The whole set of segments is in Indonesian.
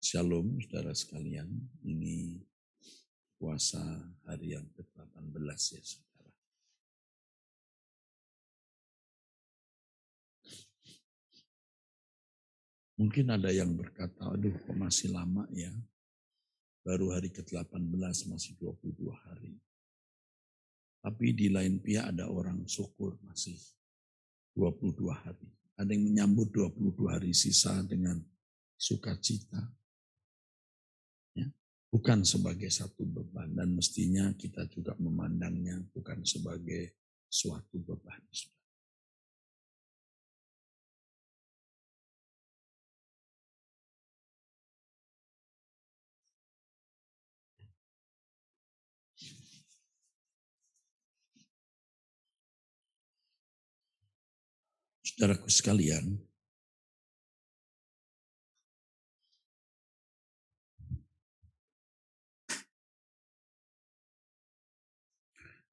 Shalom saudara sekalian, ini puasa hari yang ke-18 ya saudara. Mungkin ada yang berkata, aduh kok masih lama ya, baru hari ke-18 masih 22 hari. Tapi di lain pihak ada orang syukur masih 22 hari. Ada yang menyambut 22 hari sisa dengan sukacita. Ya. Bukan sebagai satu beban dan mestinya kita juga memandangnya bukan sebagai suatu beban. Saudaraku sekalian,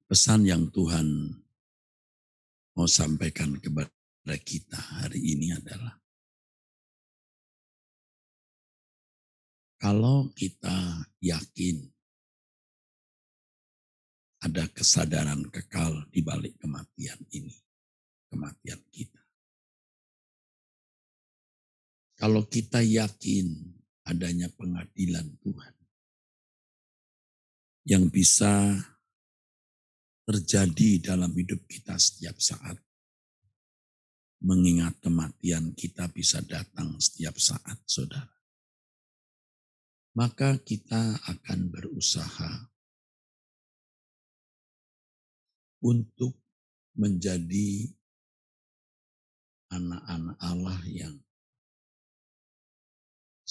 pesan yang Tuhan mau sampaikan kepada kita hari ini adalah kalau kita yakin ada kesadaran kekal di balik kematian ini, kematian kita. Kalau kita yakin adanya pengadilan Tuhan yang bisa terjadi dalam hidup kita setiap saat, mengingat kematian kita bisa datang setiap saat, saudara. Maka kita akan berusaha untuk menjadi anak-anak Allah yang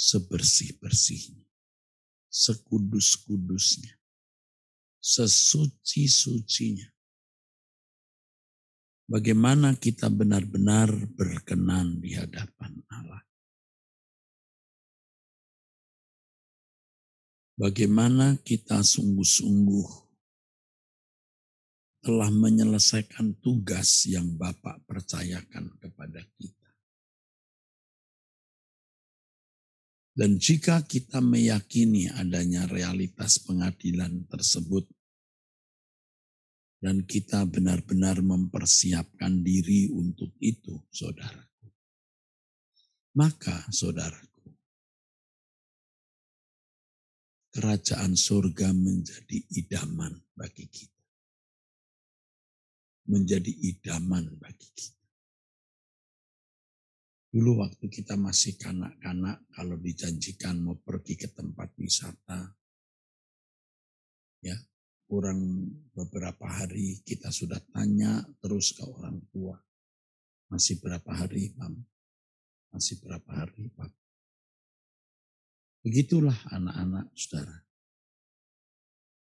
sebersih-bersihnya, sekudus-kudusnya, sesuci-sucinya. Bagaimana kita benar-benar berkenan di hadapan Allah. Bagaimana kita sungguh-sungguh telah menyelesaikan tugas yang Bapa percayakan kepada kita. Dan jika kita meyakini adanya realitas pengadilan tersebut, dan kita benar-benar mempersiapkan diri untuk itu, saudaraku. Maka, saudaraku, kerajaan surga menjadi idaman bagi kita. Menjadi idaman bagi kita. Dulu waktu kita masih kanak-kanak, kalau dijanjikan mau pergi ke tempat wisata, ya, kurang beberapa hari kita sudah tanya terus ke orang tua. Masih berapa hari, Mam? Masih berapa hari, Pak? Begitulah anak-anak, saudara.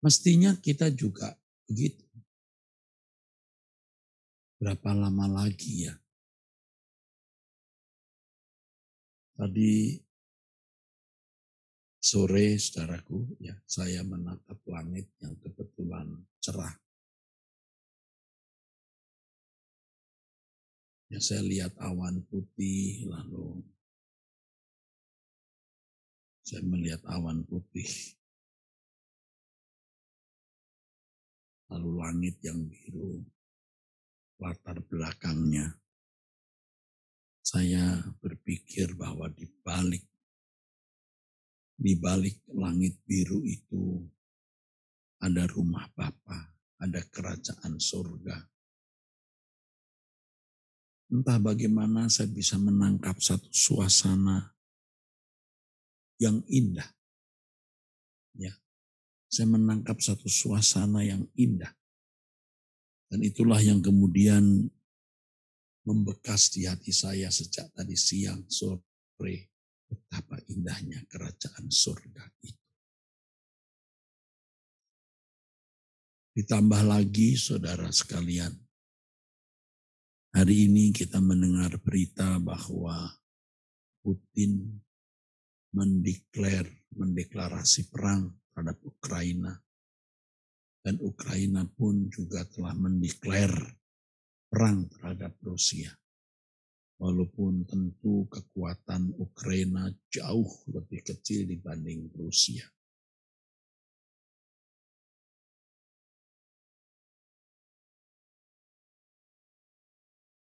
Mestinya kita juga begitu. Berapa lama lagi ya? Tadi sore, saudaraku, ya, saya menatap langit yang kebetulan cerah. Ya, saya lihat awan putih, lalu saya melihat awan putih, lalu langit yang biru, latar belakangnya. Saya berpikir bahwa di balik langit biru itu ada rumah Bapa, ada kerajaan surga. Entah bagaimana saya bisa menangkap satu suasana yang indah. Ya, saya menangkap satu suasana yang indah. Dan itulah yang kemudian membekas di hati saya sejak tadi siang, sore. Betapa indahnya kerajaan surga itu. Ditambah lagi saudara sekalian, hari ini kita mendengar berita bahwa Putin mendeklarasi perang terhadap Ukraina. Dan Ukraina pun juga telah mendeklar perang terhadap Rusia. Walaupun tentu kekuatan Ukraina jauh lebih kecil dibanding Rusia.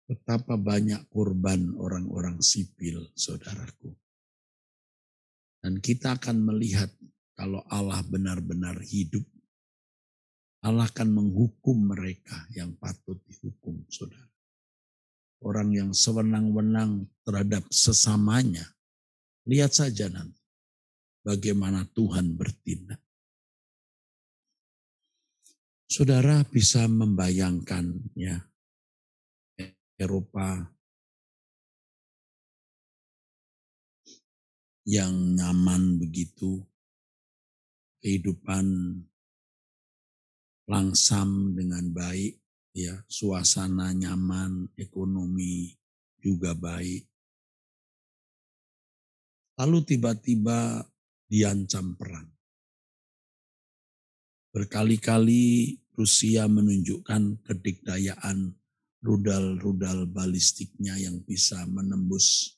Betapa banyak korban orang-orang sipil, saudaraku. Dan kita akan melihat kalau Allah benar-benar hidup, Allah akan menghukum mereka yang patut dihukum, saudara. Orang yang sewenang-wenang terhadap sesamanya, lihat saja nanti bagaimana Tuhan bertindak. Saudara bisa membayangkan ya, Eropa yang nyaman begitu, kehidupan langsam dengan baik, ya, suasana nyaman, ekonomi juga baik. Lalu tiba-tiba diancam perang. Berkali-kali Rusia menunjukkan kedikdayaan rudal-rudal balistiknya yang bisa menembus,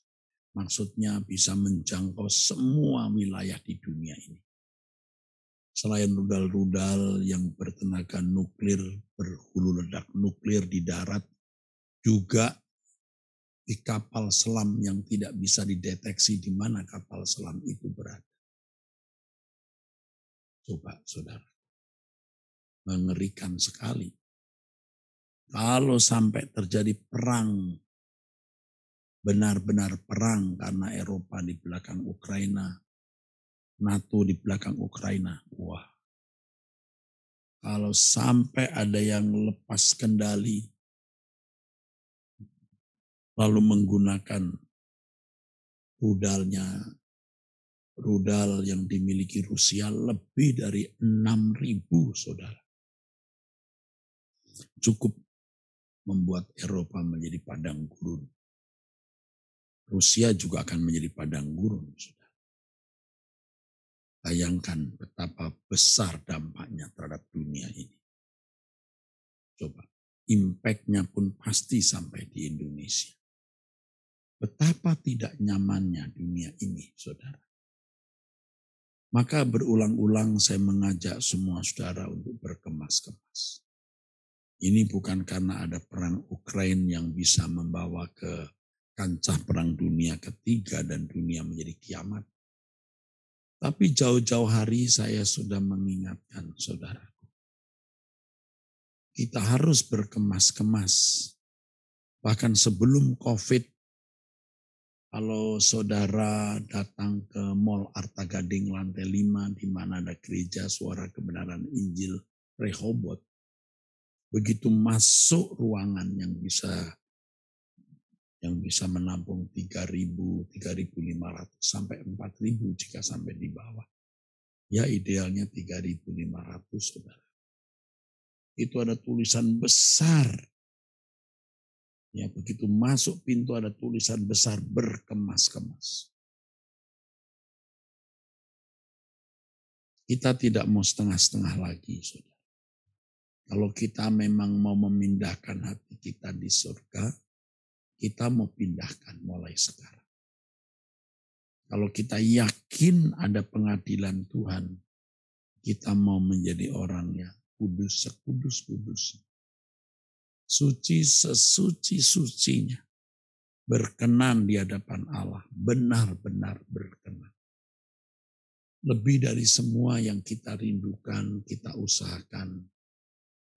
maksudnya bisa menjangkau semua wilayah di dunia ini. Selain rudal-rudal yang bertenaga nuklir, berhulu ledak nuklir di darat, juga di kapal selam yang tidak bisa dideteksi di mana kapal selam itu berada. Coba saudara, mengerikan sekali. Kalau sampai terjadi perang, benar-benar perang karena Eropa di belakang Ukraina, NATO di belakang Ukraina, wah. Kalau sampai ada yang lepas kendali, lalu menggunakan rudal yang dimiliki Rusia lebih dari 6.000, saudara. Cukup membuat Eropa menjadi padang gurun. Rusia juga akan menjadi padang gurun, saudara. Bayangkan betapa besar dampaknya terhadap dunia ini. Coba, impact-nya pun pasti sampai di Indonesia. Betapa tidak nyamannya dunia ini, saudara. Maka berulang-ulang saya mengajak semua saudara untuk berkemas-kemas. Ini bukan karena ada perang Ukraina yang bisa membawa ke kancah perang dunia ketiga dan dunia menjadi kiamat. Tapi jauh-jauh hari saya sudah mengingatkan saudaraku. Kita harus berkemas-kemas. Bahkan sebelum COVID, kalau saudara datang ke Mall Arta Gading lantai 5 di mana ada gereja Suara Kebenaran Injil Rehoboth, begitu masuk ruangan yang bisa menampung 3.000, 3.500 sampai 4.000 jika sampai di bawah. Ya idealnya 3.500, saudara. Itu ada tulisan besar. Ya begitu masuk pintu ada tulisan besar berkemas-kemas. Kita tidak mau setengah-setengah lagi, saudara. Kalau kita memang mau memindahkan hati kita di surga, kita mau pindahkan mulai sekarang. Kalau kita yakin ada pengadilan Tuhan, kita mau menjadi orang yang kudus sekudus-kudus. Suci sesuci-sucinya. Berkenan di hadapan Allah. Benar-benar berkenan. Lebih dari semua yang kita rindukan, kita usahakan.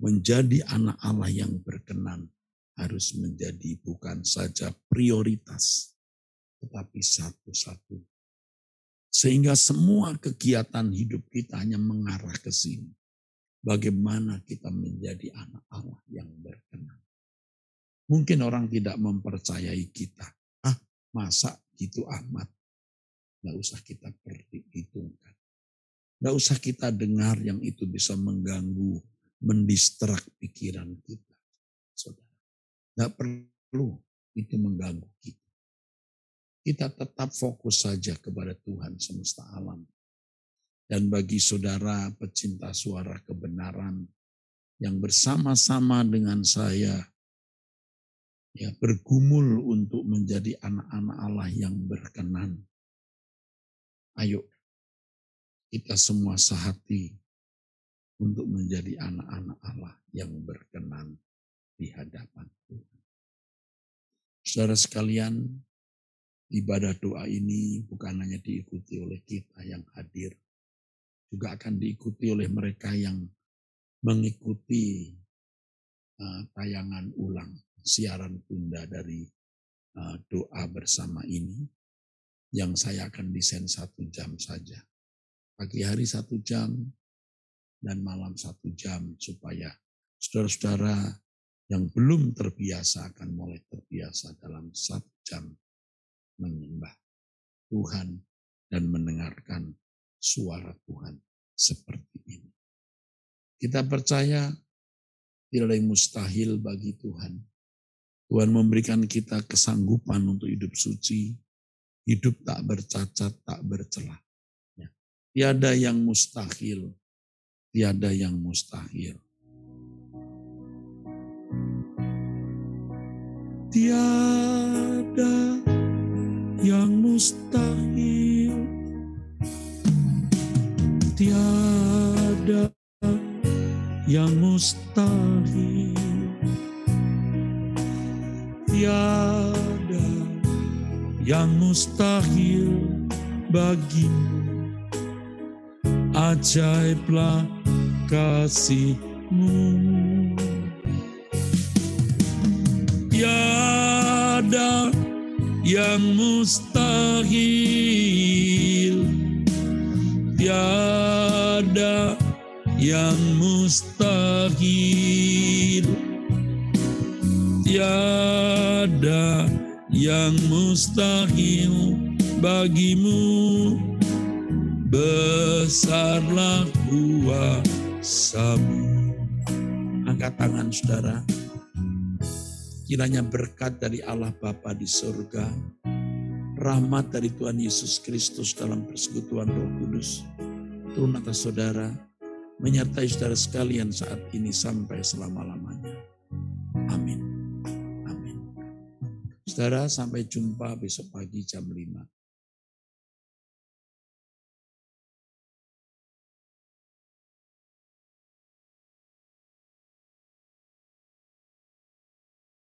Menjadi anak Allah yang berkenan harus menjadi bukan saja prioritas, tetapi satu-satu. Sehingga semua kegiatan hidup kita hanya mengarah ke sini. Bagaimana kita menjadi anak Allah yang berkenan. Mungkin orang tidak mempercayai kita. Masa gitu amat. Nggak usah kita perhitungkan. Nggak usah kita dengar yang itu bisa mengganggu, mendistrak pikiran kita. Saudara. Nggak perlu itu mengganggu kita. Kita tetap fokus saja kepada Tuhan semesta alam. Dan bagi saudara pecinta suara kebenaran yang bersama-sama dengan saya Ya, bergumul untuk menjadi anak-anak Allah yang berkenan. Ayo, kita semua sehati untuk menjadi anak-anak Allah yang berkenan di hadapan Tuhan. Saudara sekalian, ibadah doa ini bukan hanya diikuti oleh kita yang hadir, juga akan diikuti oleh mereka yang mengikuti tayangan ulang, siaran tunda dari doa bersama ini, yang saya akan desain 1 jam saja. Pagi hari 1 jam, dan malam 1 jam, supaya saudara-saudara yang belum terbiasa akan mulai terbiasa dalam 1 jam menyembah Tuhan dan mendengarkan suara Tuhan seperti ini. Kita percaya tidak ada yang mustahil bagi Tuhan. Tuhan memberikan kita kesanggupan untuk hidup suci, hidup tak bercacat, tak bercelah. Ya. Tiada yang mustahil, tiada yang mustahil. Tiada yang mustahil, tiada yang mustahil, tiada yang mustahil bagimu. Ajaiblah kasih-Mu. Tiada yang mustahil, tiada yang mustahil, tiada yang mustahil bagimu. Besarlah kuasa-Mu. Angkat tangan saudara. Kiranya berkat dari Allah Bapa di surga, rahmat dari Tuhan Yesus Kristus dalam persekutuan Roh Kudus turun atas saudara, menyertai saudara sekalian saat ini sampai selama-lamanya. Amin. Amin. Saudara, sampai jumpa besok pagi jam 5.